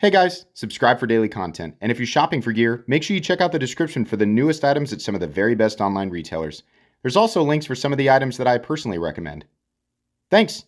Hey guys, subscribe for daily content, and if you're shopping for gear, make sure you check out the description for the newest items at some of the very best online retailers. There's also links for some of the items that I personally recommend. Thanks!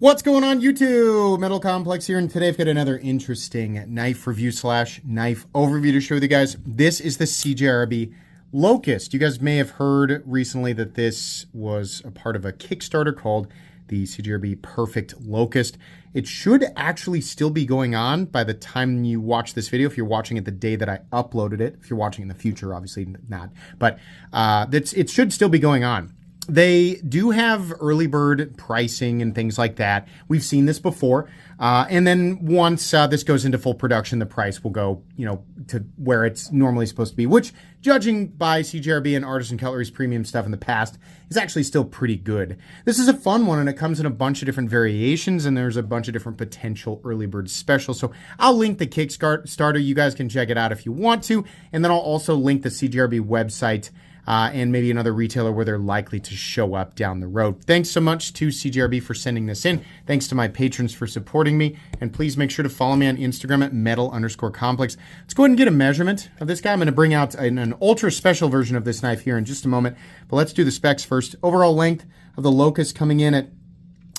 What's going on YouTube? Metal Complex here, and today I've got another interesting knife review / knife overview to show you guys. This is the CJRB Locust. You guys may have heard recently that this was a part of a Kickstarter called the CJRB Perfect Locust. It should actually still be going on by the time you watch this video, if you're watching it the day that I uploaded it. If you're watching in the future, obviously not. But it should still be going on. They do have early bird pricing and things like that. We've seen this before. And then once this goes into full production, the price will go, to where it's normally supposed to be, which, judging by CJRB and Artisan Cutlery's premium stuff in the past, is actually still pretty good. This is a fun one, and it comes in a bunch of different variations, and there's a bunch of different potential early bird specials. So I'll link the Kickstarter. You guys can check it out if you want to. And then I'll also link the CJRB website and maybe another retailer where they're likely to show up down the road. Thanks so much to CJRB for sending this in. Thanks to my patrons for supporting me. And please make sure to follow me on Instagram at metal_complex. Let's go ahead and get a measurement of this guy. I'm going to bring out an ultra special version of this knife here in just a moment. But let's do the specs first. Overall length of the Locust coming in at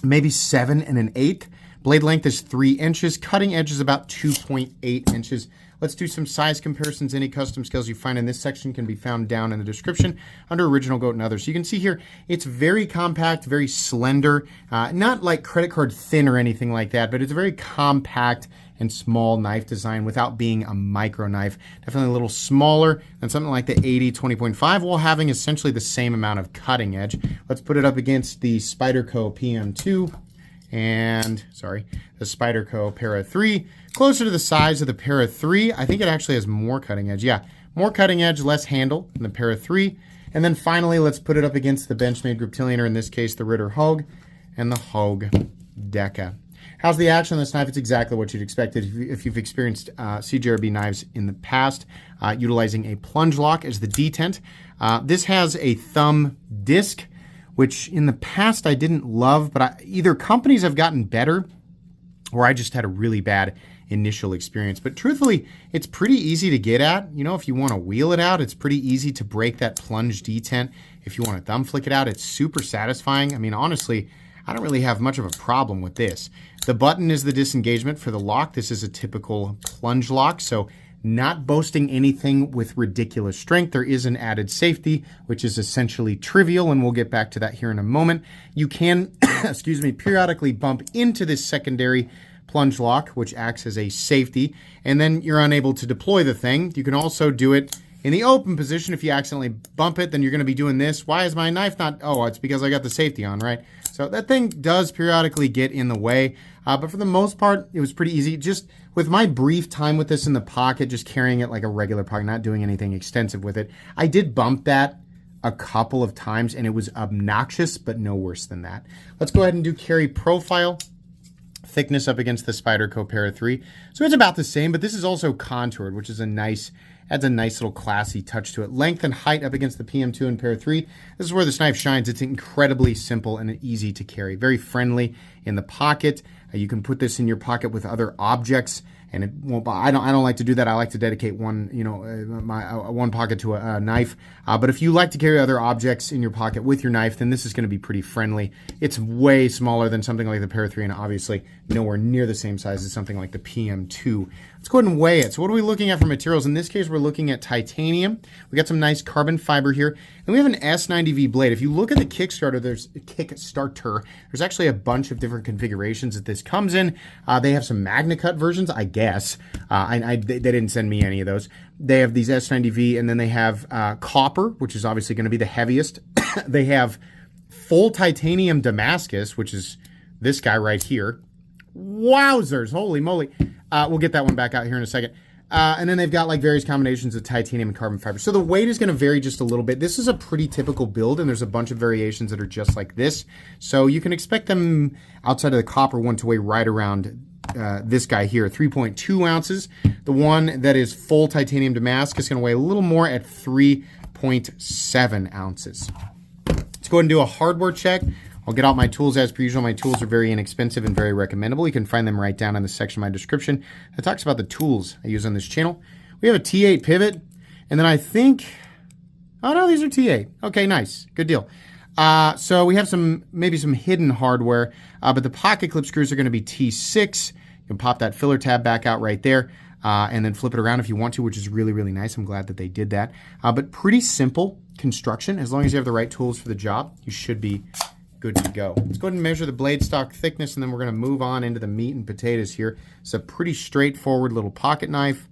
maybe 7 1/8. Blade length is 3 inches. Cutting edge is about 2.8 inches. Let's do some size comparisons. Any custom scales you find in this section can be found down in the description under Original Goat and others. So you can see here, it's very compact, very slender, not like credit card thin or anything like that, but it's a very compact and small knife design without being a micro knife. Definitely a little smaller than something like the 80-20.5 while having essentially the same amount of cutting edge. Let's put it up against the Spyderco PM2. And, the Spyderco Para 3, closer to the size of the Para 3. I think it actually has more cutting edge. Yeah, more cutting edge, less handle than the Para 3. And then finally, let's put it up against the Benchmade Griptilian, or in this case, the Ritter Hogue and the Hogue Deca. How's the action on this knife? It's exactly what you'd expect if you've experienced CJRB knives in the past, utilizing a plunge lock as the detent. This has a thumb disc, which in the past I didn't love, but either companies have gotten better or I just had a really bad initial experience. But truthfully, it's pretty easy to get at. If you want to wheel it out, it's pretty easy to break that plunge detent. If you want to thumb flick it out, it's super satisfying. I mean, honestly, I don't really have much of a problem with this. The button is the disengagement for the lock. This is a typical plunge lock, so not boasting anything with ridiculous strength. There is an added safety, which is essentially trivial, and we'll get back to that here in a moment. You can, periodically bump into this secondary plunge lock, which acts as a safety, and then you're unable to deploy the thing. You can also do it in the open position. If you accidentally bump it, then you're going to be doing this. Why is my knife not? Oh, it's because I got the safety on, right? So that thing does periodically get in the way, but for the most part, it was pretty easy. Just with my brief time with this in the pocket, just carrying it like a regular pocket, not doing anything extensive with it, I did bump that a couple of times, and it was obnoxious, but no worse than that. Let's go ahead and do carry profile. Thickness up against the Spyderco Para 3. So it's about the same, but this is also contoured, which is adds a nice little classy touch to it. Length and height up against the PM2 and Para 3. This is where this knife shines. It's incredibly simple and easy to carry. Very friendly in the pocket. You can put this in your pocket with other objects, and it won't. I don't like to do that. I like to dedicate one, one pocket to a knife. But if you like to carry other objects in your pocket with your knife, then this is going to be pretty friendly. It's way smaller than something like the Para 3, and obviously nowhere near the same size as something like the PM2. Let's go ahead and weigh it. So what are we looking at for materials? In this case, we're looking at titanium. We got some nice carbon fiber here, and we have an S90V blade. If you look at the Kickstarter, there's actually a bunch of different configurations that this comes in. They have some MagnaCut versions, I guess. They didn't send me any of those. They have these S90V, and then they have copper, which is obviously going to be the heaviest. They have full titanium Damascus, which is this guy right here. Wowzers, holy moly. We'll get that one back out here in a second. And then they've got like various combinations of titanium and carbon fiber. So the weight is going to vary just a little bit. This is a pretty typical build, and there's a bunch of variations that are just like this. So you can expect them outside of the copper one to weigh right around this guy here, 3.2 ounces. The one that is full titanium Damascus is going to weigh a little more at 3.7 ounces. Let's go ahead and do a hardware check. I'll get out my tools as per usual. My tools are very inexpensive and very recommendable. You can find them right down in the section of my description that talks about the tools I use on this channel. We have a T8 pivot, and then I think, oh no, these are T8. Okay, nice, good deal. So we have maybe some hidden hardware, but the pocket clip screws are going to be T6. You can pop that filler tab back out right there, and then flip it around if you want to, which is really, really nice. I'm glad that they did that. But pretty simple construction. As long as you have the right tools for the job, you should be good to go. Let's go ahead and measure the blade stock thickness, and then we're going to move on into the meat and potatoes here. It's a pretty straightforward little pocket knife.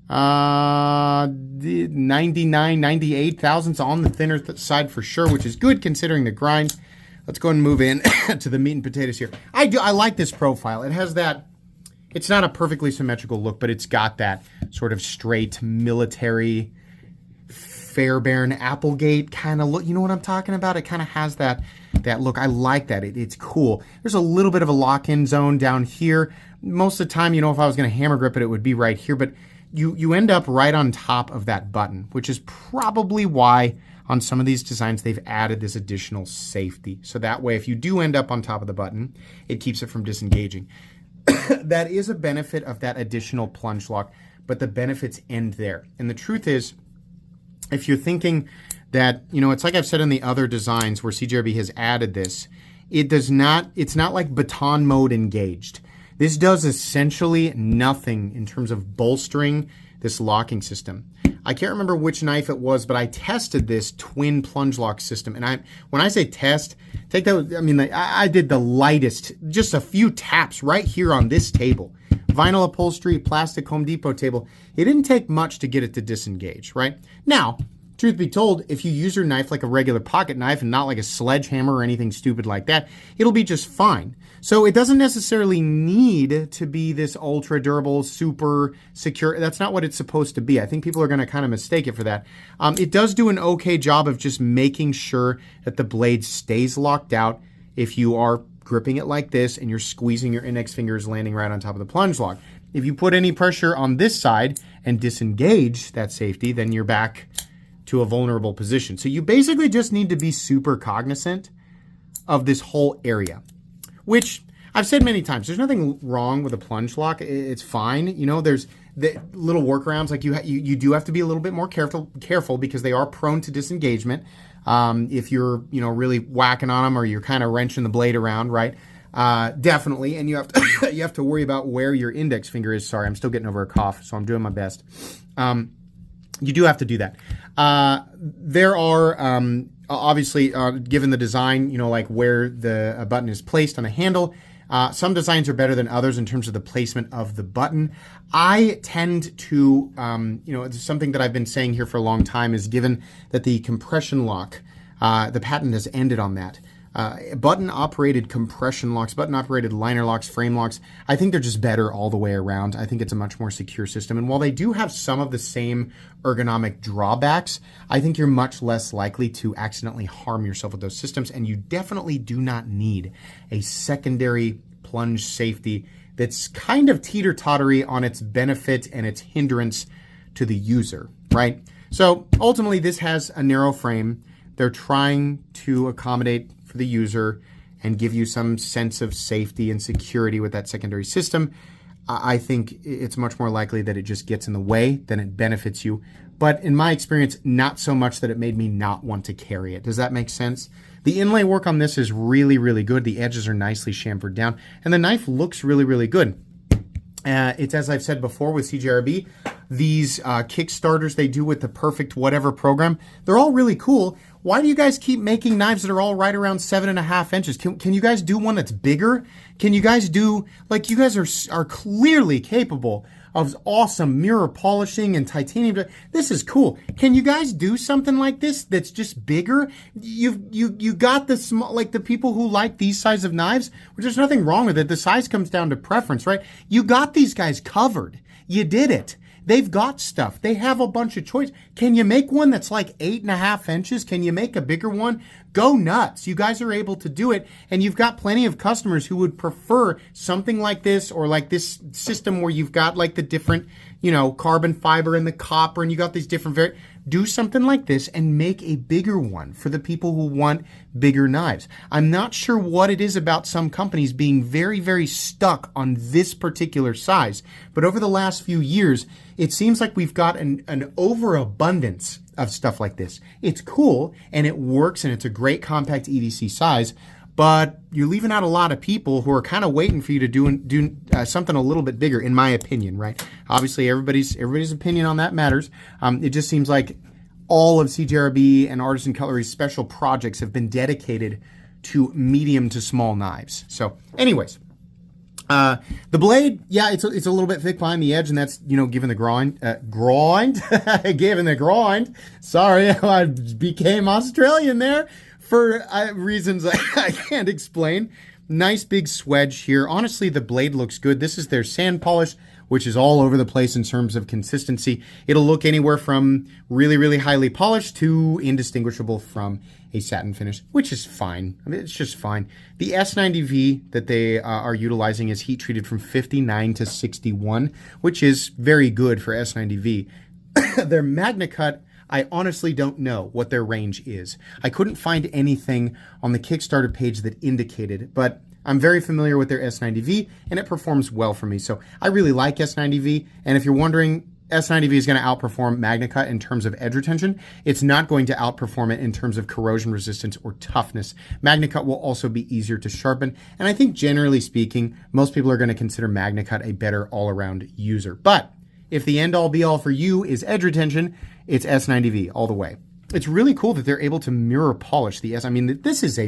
98 thousandths on the thinner side for sure, which is good considering the grind. Let's go and move in to the meat and potatoes here. I like this profile. It has that, it's not a perfectly symmetrical look, but it's got that sort of straight military Fairbairn Applegate kind of look. You know what I'm talking about? It kind of has that look. I like that. It's cool. There's a little bit of a lock-in zone down here. Most of the time, you know, if I was going to hammer grip it, it would be right here, but you end up right on top of that button, which is probably why on some of these designs they've added this additional safety. So that way, if you do end up on top of the button, it keeps it from disengaging. That is a benefit of that additional plunge lock, but the benefits end there. And the truth is, if you're thinking that, you know, it's like I've said in the other designs where CJRB has added this, it's not like baton mode engaged. This does essentially nothing in terms of bolstering this locking system. I can't remember which knife it was, but I tested this twin plunge lock system. And when I say test, take that, I mean, I did the lightest, just a few taps right here on this table. Vinyl upholstery, plastic Home Depot table. It didn't take much to get it to disengage, right? Now, truth be told, if you use your knife like a regular pocket knife and not like a sledgehammer or anything stupid like that, it'll be just fine. So it doesn't necessarily need to be this ultra durable, super secure. That's not what it's supposed to be. I think people are going to kind of mistake it for that. It does do an okay job of just making sure that the blade stays locked out if you are gripping it like this and you're squeezing your index fingers landing right on top of the plunge lock. If you put any pressure on this side and disengage that safety, then you're back to a vulnerable position. So you basically just need to be super cognizant of this whole area, which I've said many times. There's nothing wrong with a plunge lock. It's fine. You know, there's the little workarounds. Like you do have to be a little bit more careful because they are prone to disengagement. If you're, you know, really whacking on them or you're kind of wrenching the blade around, right? Definitely. And you have to, you have to worry about where your index finger is. Sorry, I'm still getting over a cough, so I'm doing my best. You do have to do that. There are, obviously, given the design, you know, like where the button is placed on the handle, some designs are better than others in terms of the placement of the button. I tend to, you know, it's something that I've been saying here for a long time is given that the compression lock, the patent has ended on that. Button-operated compression locks, button-operated liner locks, frame locks, I think they're just better all the way around. I think it's a much more secure system. And while they do have some of the same ergonomic drawbacks, I think you're much less likely to accidentally harm yourself with those systems. And you definitely do not need a secondary plunge safety that's kind of teeter-tottery on its benefit and its hindrance to the user, right? So ultimately, this has a narrow frame. They're trying to accommodate for the user and give you some sense of safety and security with that secondary system. I think it's much more likely that it just gets in the way than it benefits you. But in my experience, not so much that it made me not want to carry it. Does that make sense? The inlay work on this is really, really good. The edges are nicely chamfered down, and the knife looks really, really good. It's, as I've said before with CJRB, these Kickstarters they do with the Perfect Whatever program, they're all really cool. Why do you guys keep making knives that are all right around 7.5 inches? Can you guys do one that's bigger? Can you guys do, like, you guys are clearly capable of awesome mirror polishing and titanium. This is cool. Can you guys do something like this that's just bigger? You got the small, like the people who like these size of knives, which there's nothing wrong with it. The size comes down to preference, right? You got these guys covered. You did it. They've got stuff. They have a bunch of choice. Can you make one that's like 8.5 inches? Can you make a bigger one? Go nuts. You guys are able to do it. And you've got plenty of customers who would prefer something like this, or like this system where you've got like the different, carbon fiber and the copper, and you got these different do something like this and make a bigger one for the people who want bigger knives. I'm not sure what it is about some companies being very, very stuck on this particular size, but over the last few years, it seems like we've got an overabundance of stuff like this. It's cool and it works and it's a great compact EDC size, but you're leaving out a lot of people who are kind of waiting for you to do something a little bit bigger, in my opinion, right? Obviously, everybody's opinion on that matters. It just seems like all of CJRB and Artisan Cutlery's special projects have been dedicated to medium to small knives. So anyways, the blade, yeah, it's a little bit thick behind the edge, and that's, given the grind, given the grind. Sorry, I became Australian there for reasons I can't explain. Nice big swedge here. Honestly, the blade looks good. This is their sand polish, which is all over the place in terms of consistency. It'll look anywhere from really, really highly polished to indistinguishable from a satin finish, which is fine. I mean, it's just fine. The S90V that they are utilizing is heat treated from 59 to 61, which is very good for S90V. Their Magna Cut, I honestly don't know what their range is. I couldn't find anything on the Kickstarter page that indicated, but I'm very familiar with their S90V, and it performs well for me. So I really like S90V, and if you're wondering, S90V is going to outperform Magna Cut in terms of edge retention. It's not going to outperform it in terms of corrosion resistance or toughness. Magna Cut will also be easier to sharpen, and I think generally speaking, most people are going to consider Magna Cut a better all-around user. But if the end-all be-all for you is edge retention, it's S90V all the way. It's really cool that they're able to mirror polish the S. I mean, this is a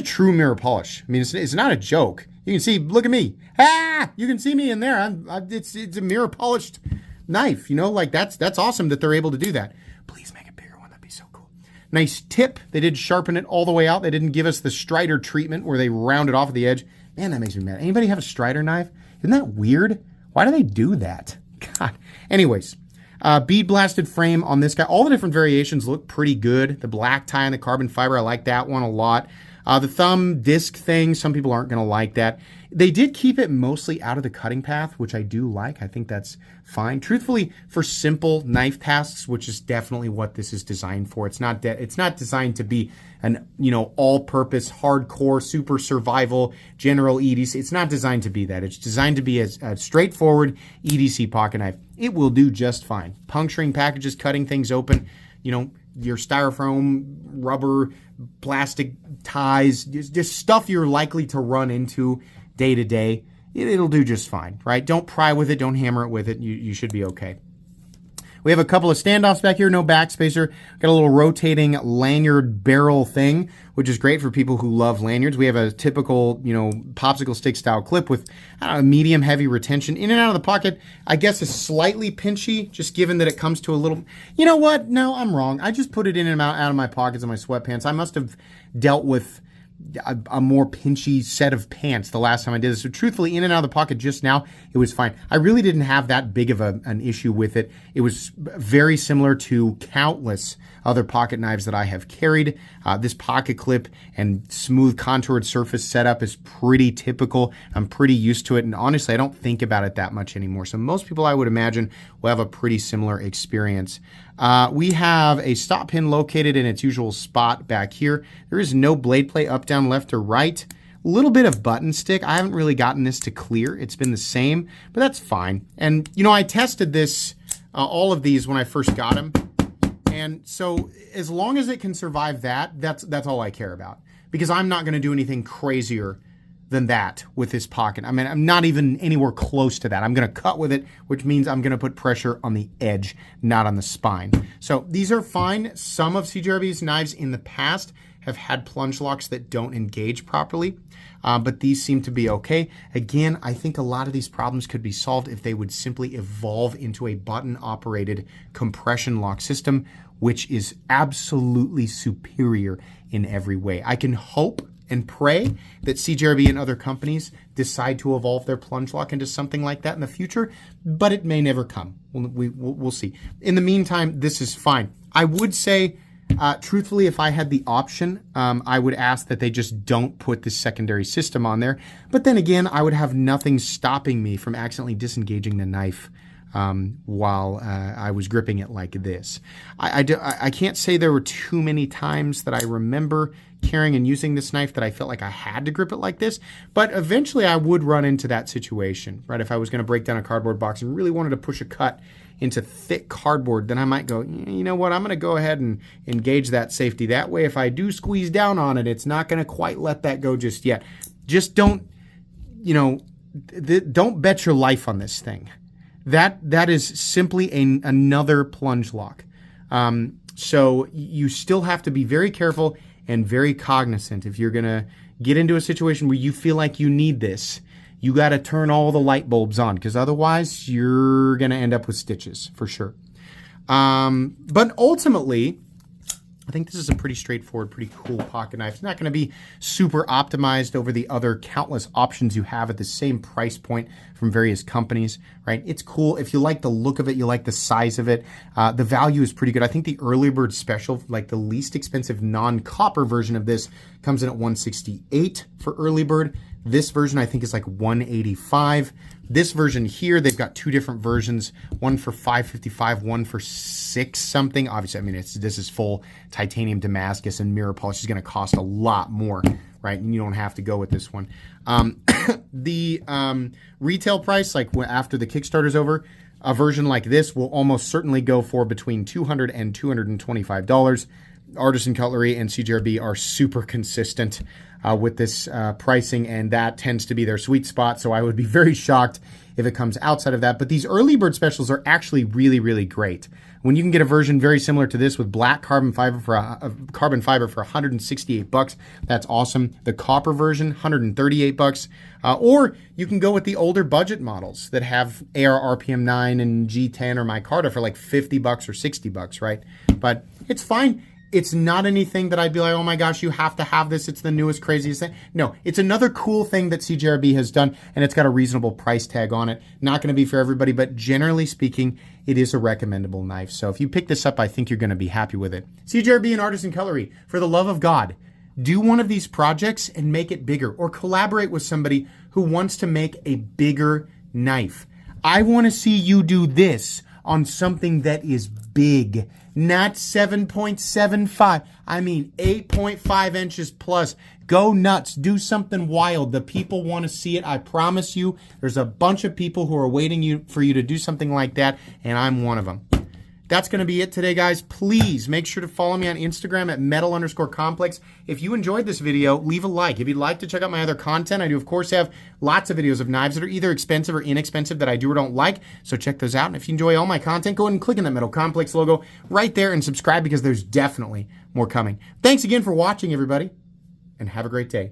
true mirror polish. I mean, it's not a joke. You can see, look at me. You can see me in there. It's a mirror polished knife, like that's awesome that they're able to do that. Please make a bigger one. That'd be so cool. Nice tip. They did sharpen it all the way out. They didn't give us the Strider treatment where they round it off at the edge. Man, that makes me mad. Anybody have a Strider knife? Isn't that weird? Why do they do that? God. Anyways, bead blasted frame on this guy. All the different variations look pretty good. The black tie and the carbon fiber, I like that one a lot. The thumb disc thing, some people aren't going to like that. They did keep it mostly out of the cutting path, which I do like. I think that's fine. Truthfully, for simple knife tasks, which is definitely what this is designed for. It's not designed to be an all-purpose, hardcore, super survival, general EDC. It's not designed to be that. It's designed to be a straightforward EDC pocket knife. It will do just fine. Puncturing packages, cutting things open, your styrofoam, rubber, plastic ties, just stuff you're likely to run into day to day. It'll do just fine, right? Don't pry with it. Don't hammer it with it. You should be okay. We have a couple of standoffs back here, no backspacer. Got a little rotating lanyard barrel thing, which is great for people who love lanyards. We have a typical, popsicle stick style clip with medium heavy retention. In and out of the pocket, I guess is slightly pinchy, just given that it comes to a little, you know what? No, I'm wrong. I just put it in and out of my pockets of my sweatpants. I must have dealt with a more pinchy set of pants the last time I did this. So truthfully, in and out of the pocket just now, it was fine. I really didn't have that big of an issue with it. It was very similar to countless other pocket knives that I have carried. This pocket clip and smooth contoured surface setup is pretty typical. I'm pretty used to it, and honestly, I don't think about it that much anymore. So most people, I would imagine, will have a pretty similar experience. We have a stop pin located in its usual spot back here. There is no blade play up, down, left, or right. A little bit of button stick. I haven't really gotten this to clear. It's been the same, but that's fine. And, I tested this, all of these when I first got them. And so as long as it can survive that's all I care about. Because I'm not going to do anything crazier than that with this pocket. I mean, I'm not even anywhere close to that. I'm going to cut with it, which means I'm going to put pressure on the edge, not on the spine. So these are fine. Some of CJRB's knives in the past have had plunge locks that don't engage properly, but these seem to be okay. Again, I think a lot of these problems could be solved if they would simply evolve into a button-operated compression lock system, which is absolutely superior in every way. I can hope and pray that CJRB and other companies decide to evolve their plunge lock into something like that in the future, but it may never come. We'll see. In the meantime, this is fine. I would say, truthfully, if I had the option, I would ask that they just don't put this secondary system on there. But then again, I would have nothing stopping me from accidentally disengaging the knife while I was gripping it like this. I can't say there were too many times that I remember carrying and using this knife that I felt like I had to grip it like this, but eventually I would run into that situation, right? If I was going to break down a cardboard box and really wanted to push a cut into thick cardboard, then I might go, you know what, I'm going to go ahead and engage that safety. That way, if I do squeeze down on it, it's not going to quite let that go just yet. Just don't, don't bet your life on this thing. That is simply another plunge lock. So you still have to be very careful and very cognizant. If you're going to get into a situation where you feel like you need this, you got to turn all the light bulbs on, because otherwise you're going to end up with stitches for sure. But ultimately, I think this is a pretty straightforward, pretty cool pocket knife. It's not going to be super optimized over the other countless options you have at the same price point from various companies, right? It's cool. If you like the look of it, you like the size of it, the value is pretty good. I think the early bird special, like the least expensive non-copper version of this, comes in at $168 for early bird. This version I think is like $185. This version here, they've got two different versions, one for $555, one for $6 something. Obviously, I mean, this is full titanium Damascus and mirror polish. Is going to cost a lot more, right? And you don't have to go with this one. The retail price, like after the Kickstarter's over, a version like this will almost certainly go for between $200 and $225. Artisan Cutlery and CJRB are super consistent with this pricing, and that tends to be their sweet spot, so I would be very shocked if it comes outside of that. But these early bird specials are actually really, really great. When you can get a version very similar to this with black carbon fiber for $168, that's awesome. The copper version, $138. Or you can go with the older budget models that have AR RPM 9 and G10 or micarta for like $50 or $60, right? But it's fine. It's not anything that I'd be like, oh my gosh, you have to have this. It's the newest, craziest thing. No, it's another cool thing that CJRB has done, and it's got a reasonable price tag on it. Not going to be for everybody, but generally speaking, it is a recommendable knife. So if you pick this up, I think you're going to be happy with it. CJRB and Artisan Cutlery, for the love of God, do one of these projects and make it bigger, or collaborate with somebody who wants to make a bigger knife. I want to see you do this on something that is big, not 7.75. I mean 8.5 inches plus. Go nuts. Do something wild. The people want to see it. I promise you, there's a bunch of people who are waiting for you to do something like that, and I'm one of them. That's going to be it today, guys. Please make sure to follow me on Instagram at metal_complex. If you enjoyed this video, leave a like. If you'd like to check out my other content, I do, of course, have lots of videos of knives that are either expensive or inexpensive that I do or don't like. So check those out. And if you enjoy all my content, go ahead and click on that Metal Complex logo right there and subscribe, because there's definitely more coming. Thanks again for watching, everybody, and have a great day.